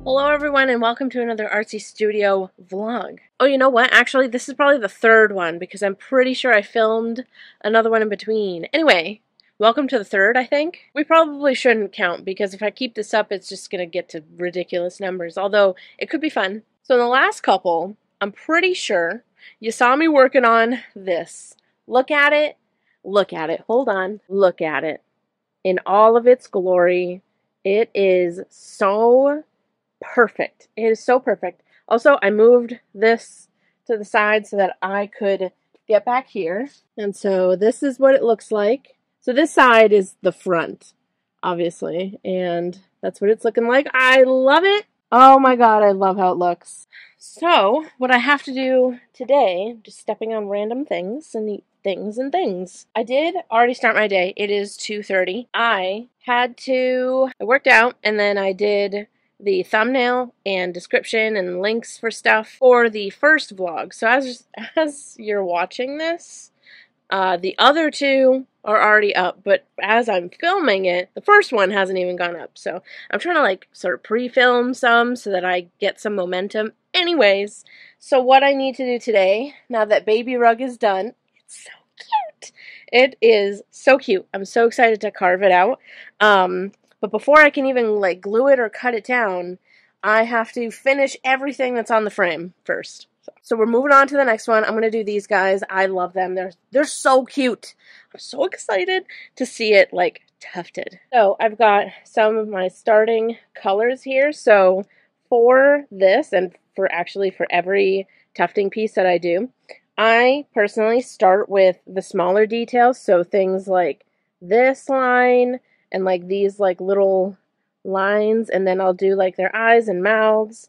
Hello everyone and welcome to another Artsy Studio vlog. Oh, you know what? Actually, this is probably the third one because I'm pretty sure I filmed another one in between. Anyway, welcome to the third, I think. We probably shouldn't count because if I keep this up, it's just going to get to ridiculous numbers, although it could be fun. So in the last couple, I'm pretty sure you saw me working on this. Look at it. Look at it. Hold on. Look at it. In all of its glory. It is so perfect. It is so perfect. Also, I moved this to the side so that I could get back here. And so this is what it looks like. So this side is the front, obviously. And that's what it's looking like. I love it. Oh my god, I love how it looks. So, what I have to do today, just stepping on random things and things. I did already start my day. It is 2:30. I worked out and then I did the thumbnail and description and links for stuff for the first vlog. So as you're watching this, the other two are already up, but as I'm filming it, the first one hasn't even gone up. So I'm trying to like sort of pre-film some so that I get some momentum. Anyways, so what I need to do today, now that baby rug is done, it's so cute. It is so cute. I'm so excited to carve it out. But before I can even like glue it or cut it down, I have to finish everything that's on the frame first. So we're moving on to the next one. I'm going to do these guys. I love them. They're so cute. I'm so excited to see it like tufted. So I've got some of my starting colors here. So for this and for every tufting piece that I do, I personally start with the smaller details. So things like this line and like these like little lines, and then I'll do like their eyes and mouths,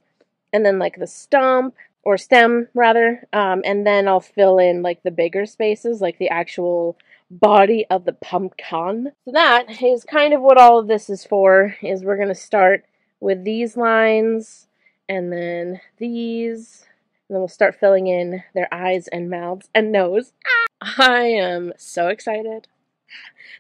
and then like the stem rather, and then I'll fill in like the bigger spaces, like the actual body of the pumpkin. So that is kind of what all of this is for, is we're going to start with these lines, and then these, and then we'll start filling in their eyes and mouths and nose. I am so excited.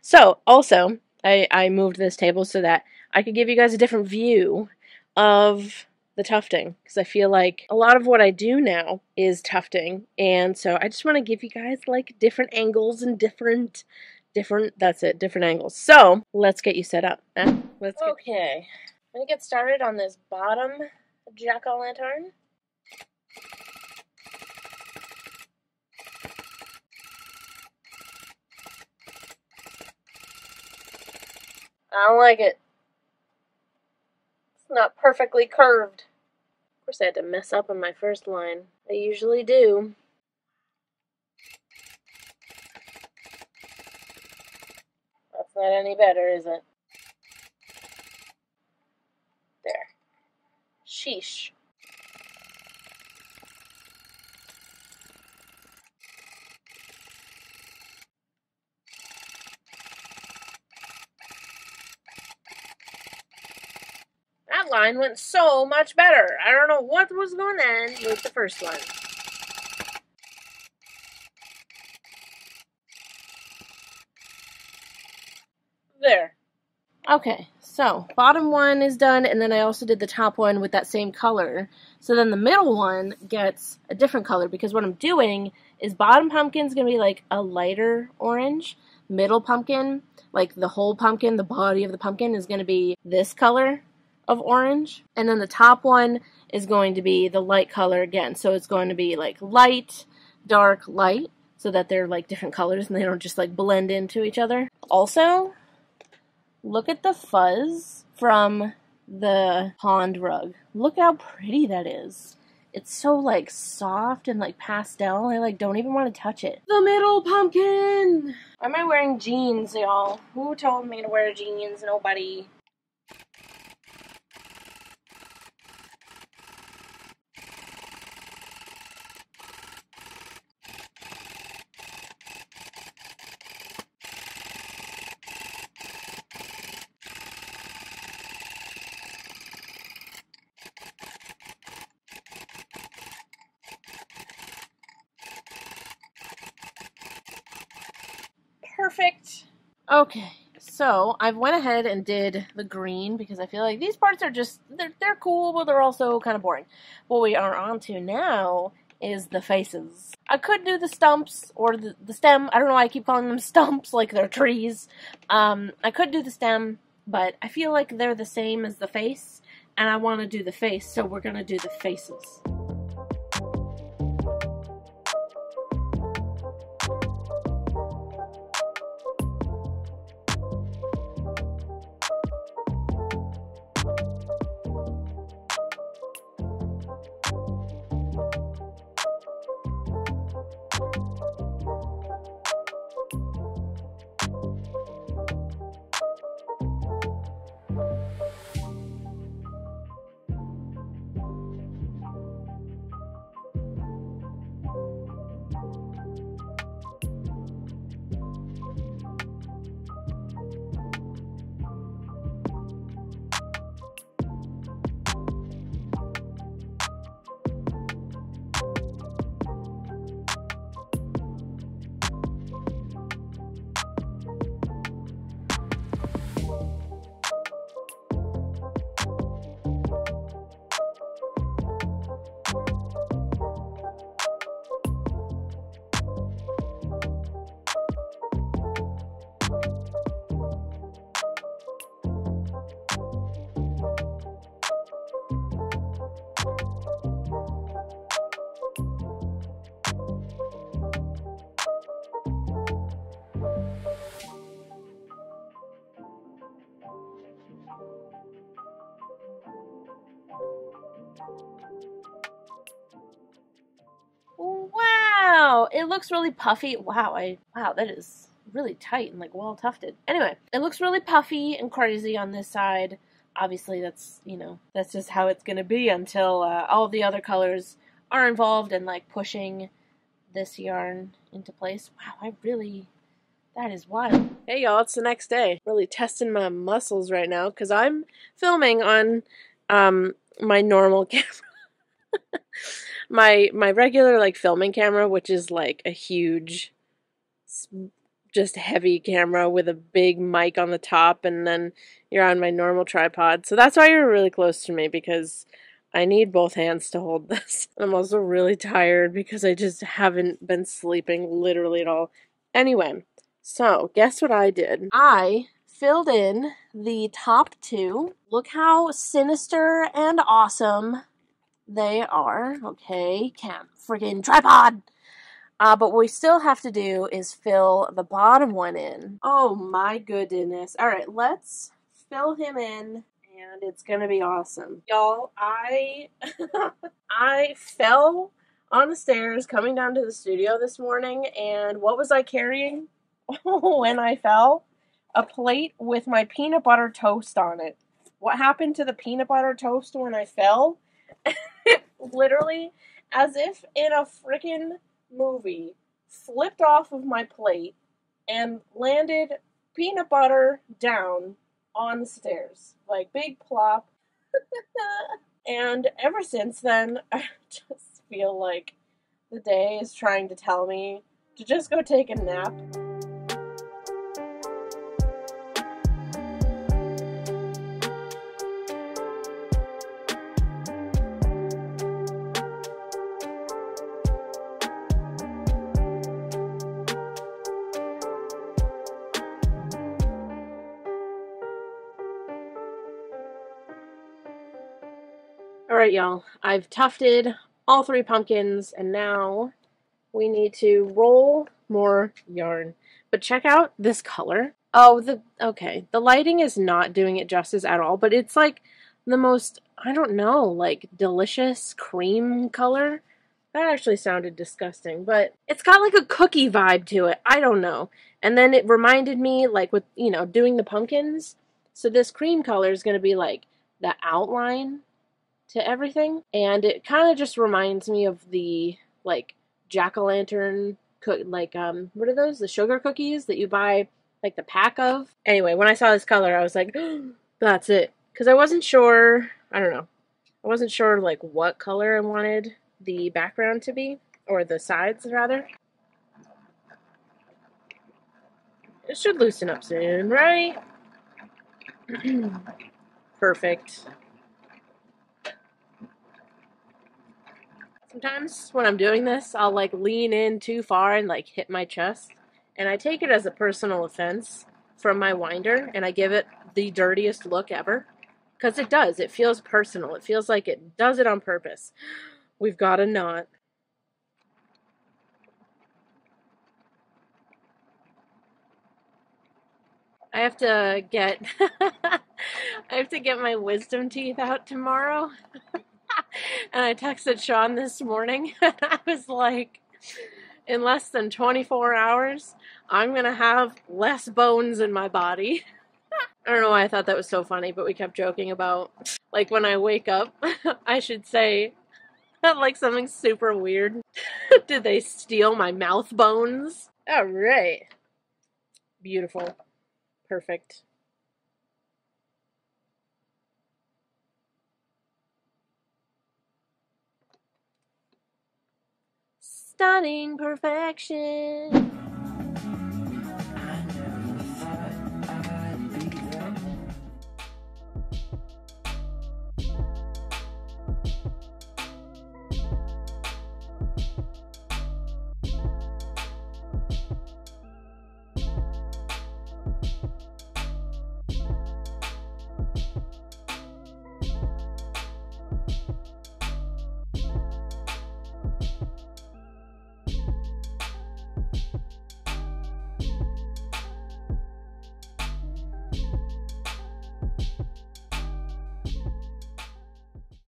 So, also, I moved this table so that I could give you guys a different view of the tufting, because I feel like a lot of what I do now is tufting, and so I just want to give you guys like different angles and different angles. So, let's get you set up. Okay, I'm going to get started on this bottom jack-o'-lantern. I don't like it. It's not perfectly curved. Of course I had to mess up on my first line. I usually do. That's not any better, is it? There. Sheesh. That line went so much better. I don't know what was going on with the first one. There. Okay, so bottom one is done, and then I also did the top one with that same color. So then the middle one gets a different color, because what I'm doing is bottom pumpkin's going to be like a lighter orange. Middle pumpkin, like the whole pumpkin, the body of the pumpkin, is going to be this color of orange. And then the top one is going to be the light color again. So it's going to be like light, dark, light, so that they're like different colors and they don't just like blend into each other. Also, look at the fuzz from the pond rug. Look how pretty that is. It's so like soft and like pastel. I like don't even want to touch it. The middle pumpkin! Why am I wearing jeans, y'all? Who told me to wear jeans? Nobody. Perfect. Okay, So I've went ahead and did the green because I feel like these parts are just, they're cool, but they're also kind of boring. What we are on to now is the faces. I could do the stumps or the stem. I don't know why I keep calling them stumps like they're trees. I could do the stem, but I feel like they're the same as the face, and I want to do the face, so we're going to do the faces. Wow, it looks really puffy. Wow, that is really tight and like well tufted. Anyway, it looks really puffy and crazy on this side. Obviously, that's, you know, that's just how it's gonna be until all the other colors are involved and like pushing this yarn into place. Wow, that is wild. Hey y'all, it's the next day. Really testing my muscles right now because I'm filming on my normal camera. my regular like filming camera, which is like a huge, just heavy camera with a big mic on the top, and then you're on my normal tripod. So that's why you're really close to me, because I need both hands to hold this. I'm also really tired because I just haven't been sleeping literally at all. Anyway, so guess what I did? I filled in the top two. Look how sinister and awesome they are. Okay, friggin' tripod! But what we still have to do is fill the bottom one in. Oh my goodness. Alright, let's fill him in, and it's gonna be awesome. Y'all, I fell on the stairs coming down to the studio this morning, and what was I carrying when I fell? A plate with my peanut butter toast on it. What happened to the peanut butter toast when I fell? Literally, as if in a freaking movie, flipped off of my plate and landed peanut butter down on the stairs. Like, big plop. And ever since then, I just feel like the day is trying to tell me to just go take a nap. Alright y'all, I've tufted all three pumpkins, and now we need to roll more yarn. But check out this color. Oh, okay, the lighting is not doing it justice at all, but it's like the most, I don't know, like delicious cream color. That actually sounded disgusting, but it's got like a cookie vibe to it. I don't know. And then it reminded me, like with, you know, doing the pumpkins. So this cream color is going to be like the outline to everything, and it kind of just reminds me of the like jack-o'-lantern like what are those, the sugar cookies that you buy like the pack of. Anyway, when I saw this color I was like, oh, that's it, because I wasn't sure, I don't know, I wasn't sure like what color I wanted the background to be, or the sides rather. It should loosen up soon, right? Perfect. Sometimes when I'm doing this, I'll like lean in too far and like hit my chest. And I take it as a personal offense from my winder and I give it the dirtiest look ever. Because it does. It feels personal. It feels like it does it on purpose. We've got a knot. I have to get I have to get my wisdom teeth out tomorrow. And I texted Sean this morning. I was like, in less than 24 hours, I'm going to have less bones in my body. I don't know why I thought that was so funny, but we kept joking about, like, when I wake up, I should say, like, something super weird. Did they steal my mouth bones? All right. Beautiful. Perfect. Stunning perfection.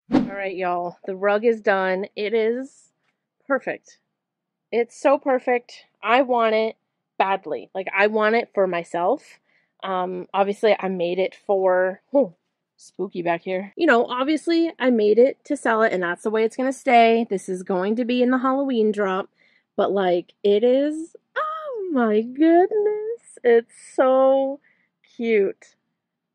Alright, y'all. The rug is done. It is perfect. It's so perfect. I want it badly. Like, I want it for myself. Obviously, I made it for... Oh, spooky back here. You know, obviously, I made it to sell it, and that's the way it's going to stay. This is going to be in the Halloween drop. But, like, it is... Oh, my goodness. It's so cute.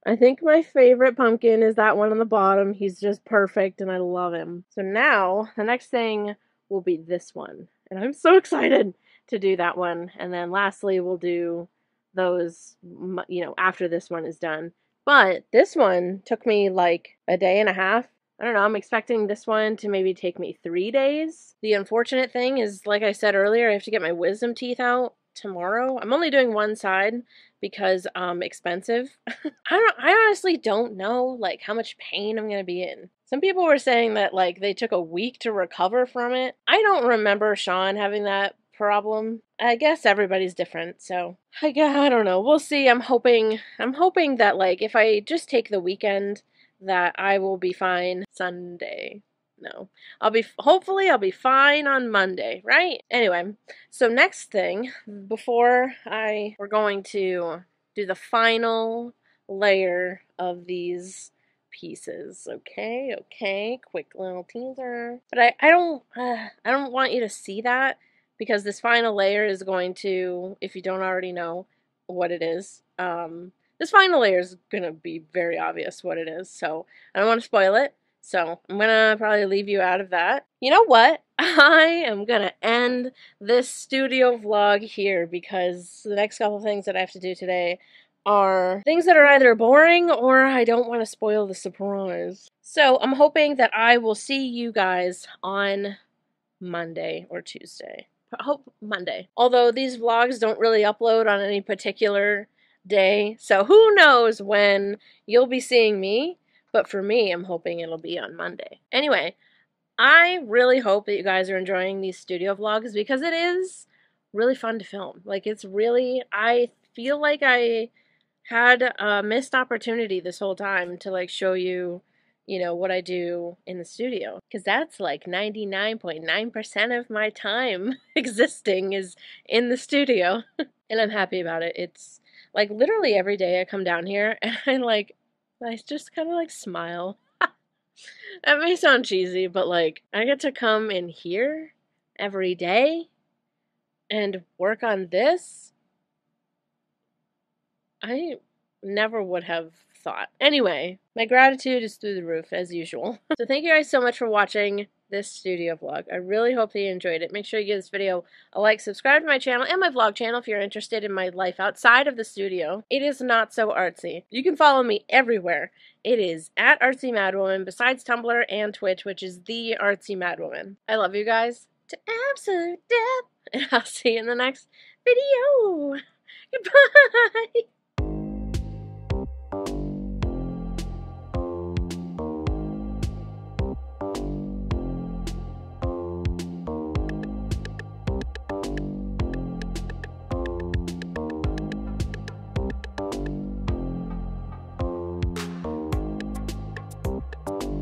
I think my favorite pumpkin is that one on the bottom. He's just perfect and I love him. So now, the next thing will be this one. And I'm so excited to do that one. And then lastly, we'll do those, you know, after this one is done. But this one took me like a day and a half. I don't know, I'm expecting this one to maybe take me 3 days. The unfortunate thing is, like I said earlier, I have to get my wisdom teeth out tomorrow. I'm only doing one side because expensive. I honestly don't know like how much pain I'm gonna be in. Some people were saying that like they took a week to recover from it. I don't remember Sean having that problem. I guess everybody's different, so I don't know. We'll see. I'm hoping that like if I just take the weekend that I will be fine Sunday. No. Hopefully I'll be fine on Monday, right? Anyway, so next thing, we're going to do the final layer of these pieces. Okay, quick little teaser. But I don't want you to see that because this final layer is going to, if you don't already know what it is, this final layer is going to be very obvious what it is. So I don't want to spoil it. So I'm going to probably leave you out of that. You know what? I am going to end this studio vlog here because the next couple things that I have to do today are things that are either boring or I don't want to spoil the surprise. So I'm hoping that I will see you guys on Monday or Tuesday. I hope Monday. Although these vlogs don't really upload on any particular day, so who knows when you'll be seeing me. But for me, I'm hoping it'll be on Monday. Anyway, I really hope that you guys are enjoying these studio vlogs because it is really fun to film. Like, it's really, I feel like I had a missed opportunity this whole time to, like, show you, you know, what I do in the studio. Because that's, like, 99.9% of my time existing is in the studio. And I'm happy about it. It's, like, literally every day I come down here and I just kind of like smile. That may sound cheesy, but like I get to come in here every day and work on this. I never would have thought. Anyway, my gratitude is through the roof as usual. So thank you guys so much for watching this studio vlog. I really hope that you enjoyed it. Make sure you give this video a like, subscribe to my channel and my vlog channel if you're interested in my life outside of the studio. It is not so artsy. You can follow me everywhere. It is at Artsymadwoman, besides Tumblr and Twitch, which is the Artsymadwoman. I love you guys to absolute death, and I'll see you in the next video. Goodbye!